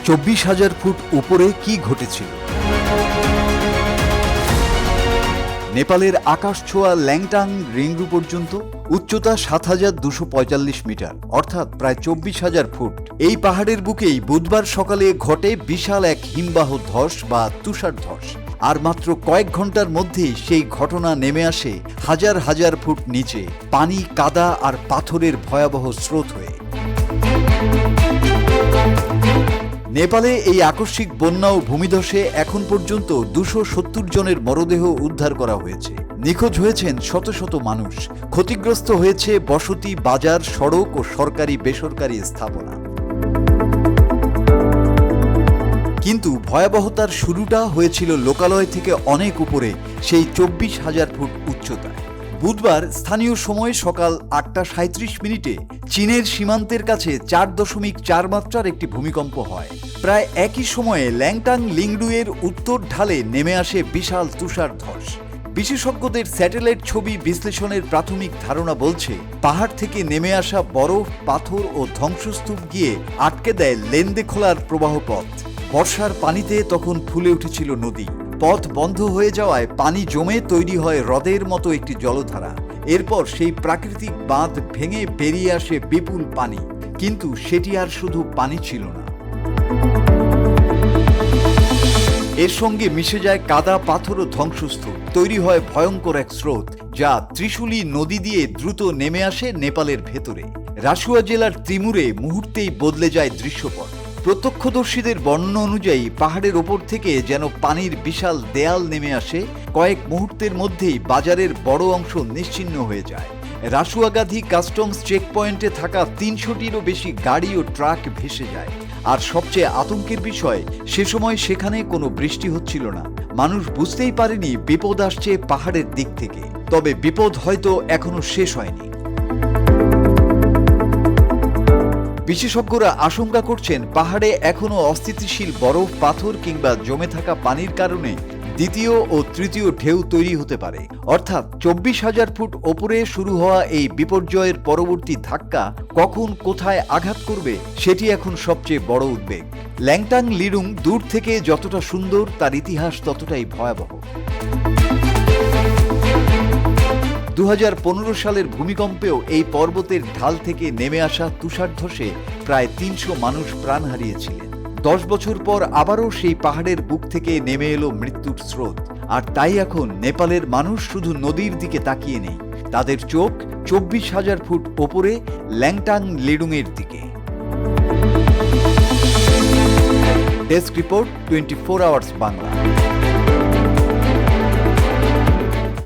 24,000 foot উপরে কি ঘটেছিল? নেপালের আকাশ ছোঁয়া ল্যাংটাং রিংরু পর্যন্ত উচ্চতা 7,245 মিটার, অর্থাৎ প্রায় 24,000 ফুট। এই পাহাড়ের বুকেই বুধবার সকালে ঘটে বিশাল এক হিমবাহ ধস বা তুষার ধস। আর মাত্র কয়েক ঘন্টার মধ্যেই সেই ঘটনা নেমে আসে হাজার হাজার ফুট নিচে, পানি, কাদা আর পাথরের ভয়াবহ স্রোত হয়ে। নেপালে এই আকস্মিক বন্যা ও ভূমিধসে এখন পর্যন্ত 270 জনের মরদেহ উদ্ধার করা হয়েছে। নিখোঁজ হয়েছেন শত শত মানুষ। ক্ষতিগ্রস্ত হয়েছে বসতি, বাজার, সড়ক ও সরকারি বেসরকারি স্থাপনা। কিন্তু ভয়াবহতার শুরুটা হয়েছিল লোকালয় থেকে অনেক উপরে, সেই 24,000 ফুট উচ্চতায়। বুধবার স্থানীয় সময় সকাল 8:37 চীনের সীমান্তের কাছে 4.4 মাত্রার একটি ভূমিকম্প হয়। প্রায় একই সময়ে ল্যাংটাং লিংডুয়ের উত্তর ঢালে নেমে আসে বিশাল তুষার ধস। বিশেষজ্ঞদের স্যাটেলাইট ছবি বিশ্লেষণের প্রাথমিক ধারণা বলছে, পাহাড় থেকে নেমে আসা বরফ, পাথর ও ধ্বংসস্তূপ গিয়ে আটকে দেয় লেন্দে খোলার প্রবাহ পথ। বর্ষার পানিতে তখন ফুলে উঠেছিল নদী। পথ বন্ধ হয়ে যাওয়ায় পানি জমে তৈরি হয় হ্রদের মতো একটি জলধারা। এরপর সেই প্রাকৃতিক বাঁধ ভেঙে বেরিয়ে আসে বিপুল পানি, কিন্তু সেটি আর শুধু পানি ছিল না। এর সঙ্গে মিশে যায় কাদা, পাথর ও ধ্বংসস্তূপ। তৈরি হয় ভয়ঙ্কর এক স্রোত, যা ত্রিশুলি নদী দিয়ে দ্রুত নেমে আসে নেপালের ভেতরে। রাসুয়া জেলার ত্রিমুরে মুহূর্তেই বদলে যায় দৃশ্যপট। প্রত্যক্ষদর্শীদের বর্ণনা অনুযায়ী পাহাড়ের ওপর থেকে যেন পানির বিশাল দেয়াল নেমে আসে। কয়েক মুহূর্তের মধ্যেই বাজারের বড় অংশ নিশ্চিহ্ন হয়ে যায়। রাসুয়াগাধি কাস্টমস চেকপয়েন্টে থাকা 300টিরও বেশি গাড়ি ও ট্রাক ভেসে যায়। আর সবচেয়ে আতঙ্কের বিষয়, সে সময় সেখানে কোনো বৃষ্টি হচ্ছিল না। মানুষ বুঝতেই পারেনি বিপদ আসছে পাহাড়ের দিক থেকে। তবে বিপদ হয়তো এখনো শেষ হয়নি। বিশেষজ্ঞরা আশঙ্কা করছেন, পাহাড়ে এখনো অস্থিতিশীল বরফ, পাথর কিংবা জমে থাকা পানির কারণে দ্বিতীয় ও তৃতীয় ঢেউ তৈরি হতে পারে। অর্থাৎ 24,000 ফুট ওপরে শুরু হওয়া এই বিপর্যয়ের পরবর্তী ধাক্কা কখন কোথায় আঘাত করবে, সেটি এখন সবচেয়ে বড় উদ্বেগ। ল্যাংটাং লিডুং দূর থেকে যতটা সুন্দর, তার ইতিহাস ততটাই ভয়াবহ। 2015 সালের ভূমিকম্পেও এই পর্বতের ঢাল থেকে নেমে আসা তুষারধসে প্রায় 300 মানুষ প্রাণ হারিয়েছিলেন। 10 বছর পর আবারও সেই পাহাড়ের বুক থেকে নেমে এলো মৃত্যুর স্রোত। আর তাই এখন নেপালের মানুষ শুধু নদীর দিকে তাকিয়ে নেই, তাদের চোখ 24,000 ফুট ওপরে ল্যাংটাং লিডুংয়ের দিকে। Desk report, 24 hours Bangla.